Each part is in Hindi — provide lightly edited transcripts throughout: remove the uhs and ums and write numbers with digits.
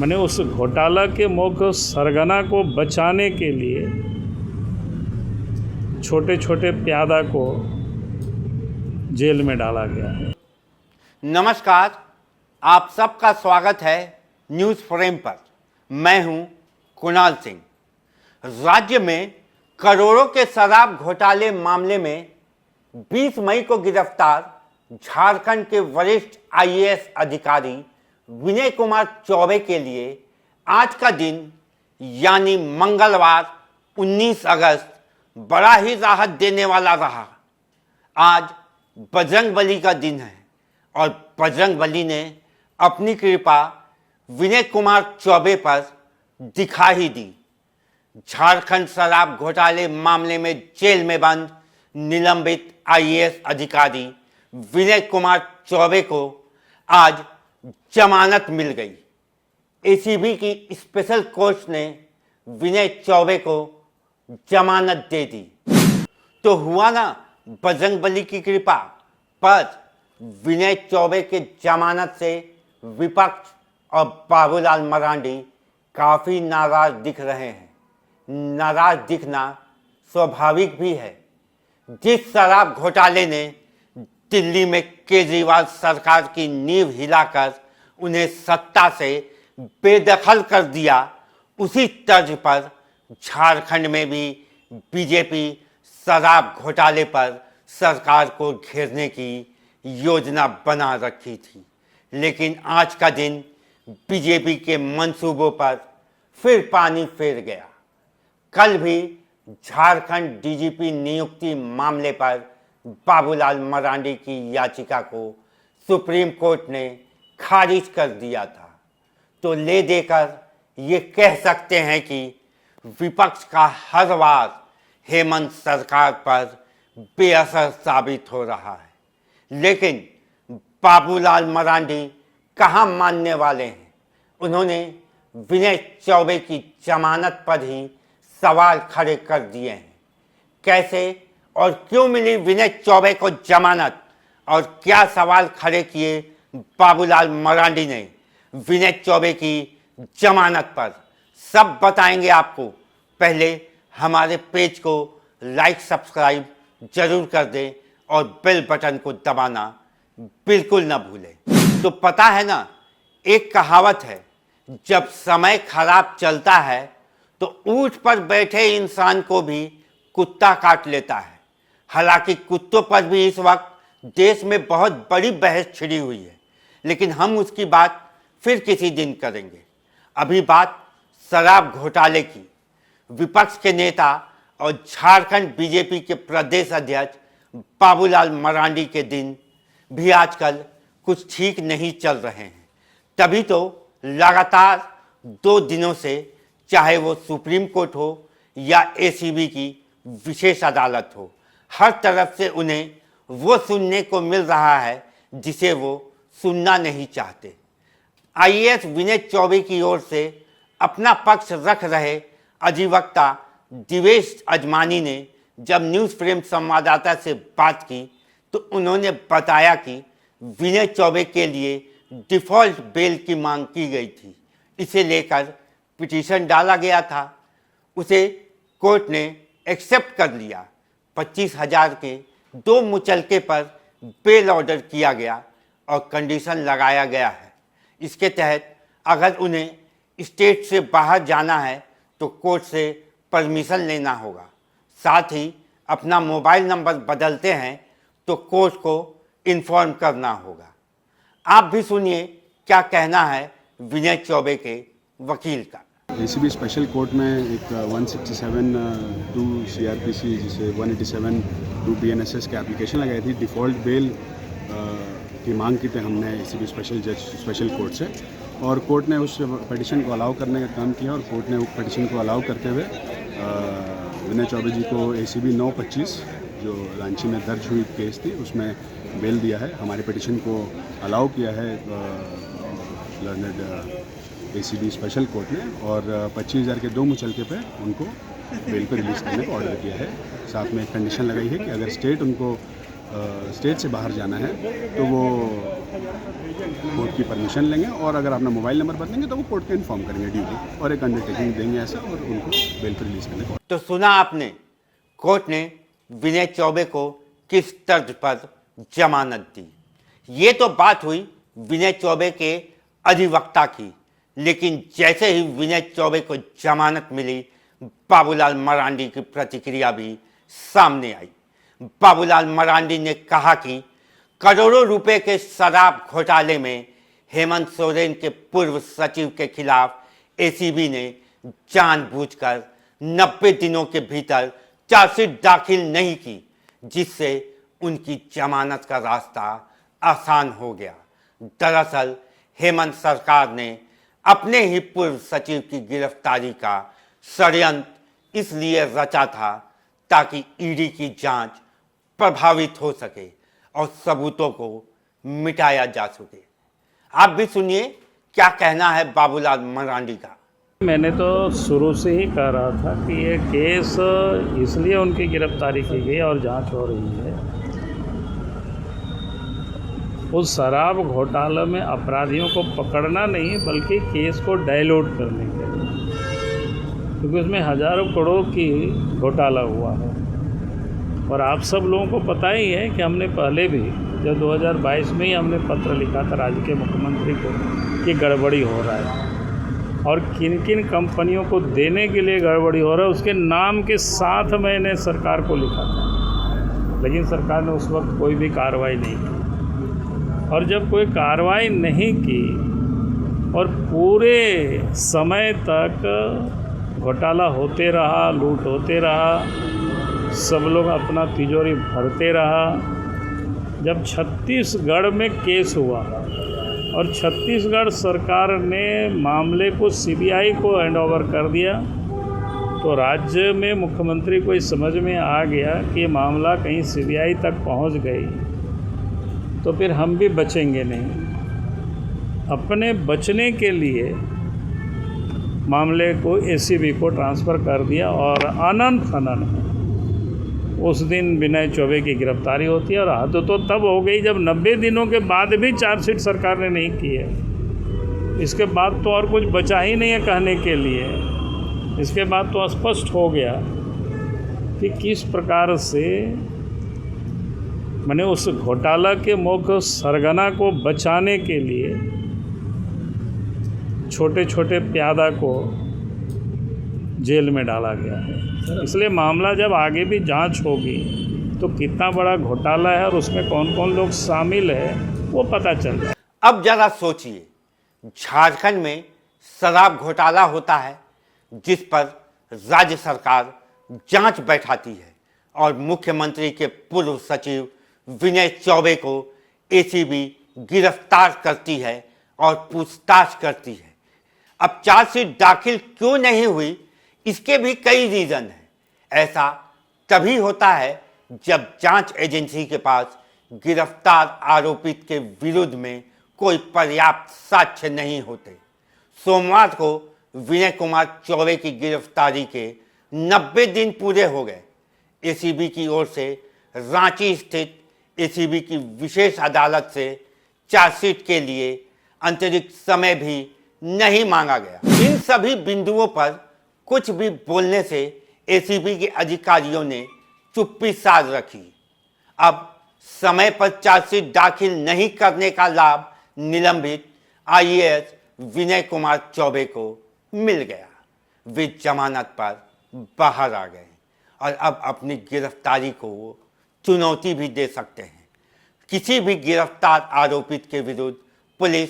मैंने उस घोटाला के मुख्य सरगना को बचाने के लिए छोटे छोटे प्यादा को जेल में डाला गया है। नमस्कार, आप सबका स्वागत है न्यूज़ फ्रेम पर। मैं हूं कुणाल सिंह। राज्य में करोड़ों के शराब घोटाले मामले में 20 मई को गिरफ्तार झारखंड के वरिष्ठ आईएएस अधिकारी विनय कुमार चौबे के लिए आज का दिन यानी मंगलवार 19 अगस्त बड़ा ही राहत देने वाला रहा। आज बजरंगबली का दिन है और बजरंगबली ने अपनी कृपा विनय कुमार चौबे पर दिखा ही दी। झारखंड शराब घोटाले मामले में जेल में बंद निलंबित आईएएस अधिकारी विनय कुमार चौबे को आज जमानत मिल गई। एसीबी की स्पेशल कोर्ट ने विनय चौबे को जमानत दे दी। तो हुआ ना बजरंगबली की कृपा। पर विनय चौबे के जमानत से विपक्ष और बाबूलाल मरांडी काफ़ी नाराज दिख रहे हैं। नाराज दिखना स्वाभाविक भी है। जिस शराब घोटाले ने दिल्ली में केजरीवाल सरकार की नींव हिलाकर उन्हें सत्ता से बेदखल कर दिया, उसी तर्ज पर झारखंड में भी बीजेपी शराब घोटाले पर सरकार को घेरने की योजना बना रखी थी। लेकिन आज का दिन बीजेपी के मंसूबों पर फिर पानी फेर गया। कल भी झारखंड डीजीपी नियुक्ति मामले पर बाबूलाल मरांडी की याचिका को सुप्रीम कोर्ट ने खारिज कर दिया था। तो ले देकर ये कह सकते हैं कि विपक्ष का हर वार हेमंत सरकार पर बेअसर साबित हो रहा है। लेकिन बाबूलाल मरांडी कहाँ मानने वाले हैं। उन्होंने विनय चौबे की जमानत पर ही सवाल खड़े कर दिए हैं। कैसे और क्यों मिली विनय चौबे को जमानत और क्या सवाल खड़े किए बाबूलाल मरांडी ने विनय चौबे की जमानत पर, सब बताएंगे आपको। पहले हमारे पेज को लाइक सब्सक्राइब जरूर कर दें और बेल बटन को दबाना बिल्कुल ना भूलें। तो पता है ना, एक कहावत है, जब समय खराब चलता है तो ऊंट पर बैठे इंसान को भी कुत्ता काट लेता है। हालांकि कुत्तों पर भी इस वक्त देश में बहुत बड़ी बहस छिड़ी हुई है, लेकिन हम उसकी बात फिर किसी दिन करेंगे। अभी बात शराब घोटाले की। विपक्ष के नेता और झारखंड बीजेपी के प्रदेश अध्यक्ष बाबूलाल मरांडी के दिन भी आजकल कुछ ठीक नहीं चल रहे हैं। तभी तो लगातार 2 दिनों से, चाहे वो सुप्रीम कोर्ट हो या एसीबी की विशेष अदालत हो, हर तरफ से उन्हें वो सुनने को मिल रहा है जिसे वो सुनना नहीं चाहते। आईएएस विनय चौबे की ओर से अपना पक्ष रख रहे अधिवक्ता दिवेश अजमानी ने जब न्यूज़ फ्रेम संवाददाता से बात की तो उन्होंने बताया कि विनय चौबे के लिए डिफ़ॉल्ट बेल की मांग की गई थी। इसे लेकर पिटीशन डाला गया था, उसे कोर्ट ने एक्सेप्ट कर लिया। 25,000 के 2 मुचलके पर बेल ऑर्डर किया गया और कंडीशन लगाया गया है। इसके तहत अगर उन्हें स्टेट से बाहर जाना है तो कोर्ट से परमिशन लेना होगा। साथ ही अपना मोबाइल नंबर बदलते हैं तो कोर्ट को इन्फॉर्म करना होगा। आप भी सुनिए क्या कहना है विनय चौबे के वकील का। एसीबी स्पेशल कोर्ट में एक 167 टू सीआरपीसी जिसे 187 टू बीएनएसएस के एप्लीकेशन लगाई थी। डिफ़ॉल्ट बेल की मांग की थी हमने एसीबी स्पेशल कोर्ट से, और कोर्ट ने उस पिटीशन को अलाउ करने का काम किया और कोर्ट ने उस पिटीशन को अलाउ करते हुए विनय चौबे जी को एसीबी 925 जो रांची में दर्ज हुई केस थी उसमें बेल दिया है। हमारे पिटीशन को अलाउ किया है लर्नड एसीबी स्पेशल कोर्ट ने, और 25,000 के 2 मुचलके पे उनको बेल पे रिलीज़ करने का ऑर्डर किया है। साथ में एक कंडीशन लगाई है कि अगर स्टेट से बाहर जाना है तो वो कोर्ट की परमिशन लेंगे और अगर अपना मोबाइल नंबर बदलेंगे तो वो कोर्ट को इन्फॉर्म करेंगे ड्यूटी और एक अंडरटेकिंग देंगे ऐसा और उनको बेल पर रिलीज करने को। तो सुना आपने, कोर्ट ने विनय चौबे को किस तर्ज पर जमानत दी। ये तो बात हुई विनय चौबे के अधिवक्ता की, लेकिन जैसे ही विनय चौबे को जमानत मिली, बाबूलाल मरांडी की प्रतिक्रिया भी सामने आई। बाबूलाल मरांडी ने कहा कि करोड़ों रुपए के शराब घोटाले में हेमंत सोरेन के पूर्व सचिव के खिलाफ एसीबी ने जानबूझकर 90 दिनों के भीतर चार्जशीट दाखिल नहीं की, जिससे उनकी जमानत का रास्ता आसान हो गया। दरअसल हेमंत सरकार ने अपने ही पूर्व सचिव की गिरफ्तारी का षड्यंत्र इसलिए रचा था ताकि ईडी की जांच प्रभावित हो सके और सबूतों को मिटाया जा सके। आप भी सुनिए क्या कहना है बाबूलाल मरांडी का। मैंने तो शुरू से ही कह रहा था कि ये केस इसलिए उनकी गिरफ्तारी की गई और जांच हो रही है, उस शराब घोटाले में अपराधियों को पकड़ना नहीं बल्कि केस को डाइल्यूट करने के लिए, क्योंकि उसमें हजारों करोड़ की घोटाला हुआ है। और आप सब लोगों को पता ही है कि हमने पहले भी जब 2022 में ही हमने पत्र लिखा था राज्य के मुख्यमंत्री को कि गड़बड़ी हो रहा है और किन किन कंपनियों को देने के लिए गड़बड़ी हो रहा है उसके नाम के साथ मैंने सरकार को लिखा था, लेकिन सरकार ने उस वक्त कोई भी कार्रवाई नहीं की। और जब कोई कार्रवाई नहीं की और पूरे समय तक घोटाला होते रहा, लूट होते रहा, सब लोग अपना तिजोरी भरते रहा, जब छत्तीसगढ़ में केस हुआ और छत्तीसगढ़ सरकार ने मामले को सीबीआई को हैंडओवर कर दिया, तो राज्य में मुख्यमंत्री को इस समझ में आ गया कि ये मामला कहीं सीबीआई तक पहुंच गई तो फिर हम भी बचेंगे नहीं। अपने बचने के लिए मामले को एसीबी को ट्रांसफ़र कर दिया और अनंत फनन उस दिन विनय चौबे की गिरफ्तारी होती है। और हद तो तब हो गई जब 90 दिनों के बाद भी चार्जशीट सरकार ने नहीं की है। इसके बाद तो और कुछ बचा ही नहीं है कहने के लिए। इसके बाद तो स्पष्ट हो गया कि किस प्रकार से मैंने उस घोटाला के मुख्य सरगना को बचाने के लिए छोटे छोटे प्यादा को जेल में डाला गया है। इसलिए मामला जब आगे भी जांच होगी तो कितना बड़ा घोटाला है और उसमें कौन कौन लोग शामिल है वो पता चल जाए। अब जरा सोचिए, झारखंड में शराब घोटाला होता है जिस पर राज्य सरकार जांच बैठाती है और मुख्यमंत्री के पूर्व सचिव विनय चौबे को एसीबी गिरफ्तार करती है और पूछताछ करती है। अब चार्जशीट दाखिल क्यों नहीं हुई, इसके भी कई रीजन हैं। ऐसा तभी होता है जब जांच एजेंसी के पास गिरफ्तार आरोपित के विरुद्ध में कोई पर्याप्त साक्ष्य नहीं होते। सोमवार को विनय कुमार चौबे की गिरफ्तारी के 90 दिन पूरे हो गए। एसीबी की ओर से रांची स्थित एसीबी की विशेष अदालत से चार्जशीट के लिए अतिरिक्त समय भी नहीं मांगा गया। इन सभी बिंदुओं पर कुछ भी बोलने से एसीबी के अधिकारियों ने चुप्पी साध रखी। अब समय पर चार्जशीट दाखिल नहीं करने का लाभ निलंबित आईएएस विनय कुमार चौबे को मिल गया। वे जमानत पर बाहर आ गए और अब अपनी गिरफ्तारी को चुनौती भी दे सकते हैं। किसी भी गिरफ्तार आरोपित के विरुद्ध पुलिस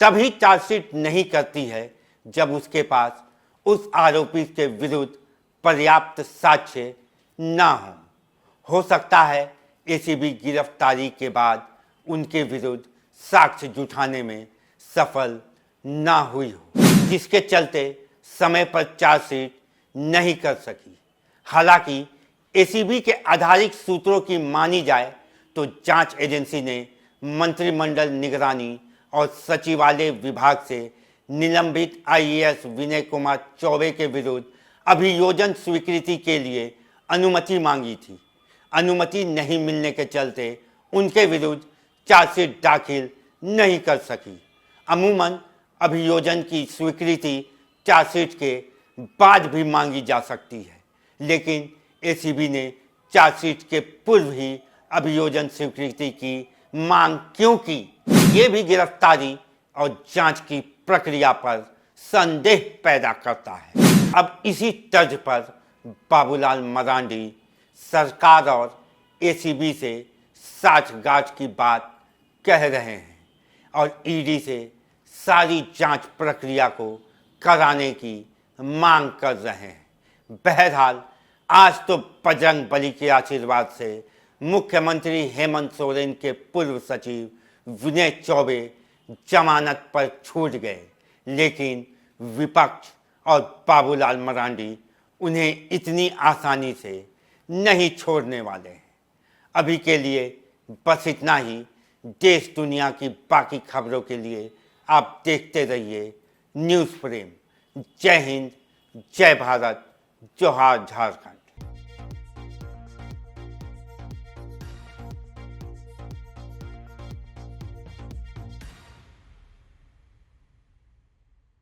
तभी चार्जशीट नहीं करती है जब उसके पास उस आरोपित के विरुद्ध पर्याप्त साक्ष्य ना हो सकता है एसीबी गिरफ्तारी के बाद उनके विरुद्ध साक्ष्य जुटाने में सफल ना हुई हो, जिसके चलते समय पर चार्जशीट नहीं कर सकी। हालांकि एसीबी के आधारित सूत्रों की मानी जाए तो जांच एजेंसी ने मंत्रिमंडल निगरानी और सचिवालय विभाग से निलंबित आईएएस विनय कुमार चौबे के विरुद्ध अभियोजन स्वीकृति के लिए अनुमति मांगी थी। अनुमति नहीं मिलने के चलते उनके विरुद्ध चार्जशीट दाखिल नहीं कर सकी। अमूमन अभियोजन की स्वीकृति चार्जशीट के बाद भी मांगी जा सकती है, लेकिन एसीबी ने चार्जशीट के पूर्व ही अभियोजन स्वीकृति की मांग क्यों की, ये भी गिरफ्तारी और जांच की प्रक्रिया पर संदेह पैदा करता है। अब इसी तर्ज पर बाबूलाल मरांडी सरकार और एसीबी से साठगांठ की बात कह रहे हैं और ईडी से सारी जांच प्रक्रिया को कराने की मांग कर रहे हैं। बहरहाल आज तो बजरंग बली के आशीर्वाद से मुख्यमंत्री हेमंत सोरेन के पूर्व सचिव विनय चौबे जमानत पर छूट गए, लेकिन विपक्ष और बाबूलाल मरांडी उन्हें इतनी आसानी से नहीं छोड़ने वाले हैं। अभी के लिए बस इतना ही। देश दुनिया की बाकी खबरों के लिए आप देखते रहिए न्यूज़ फ्रेम। जय हिंद, जय भारत, जोहार झारखंड।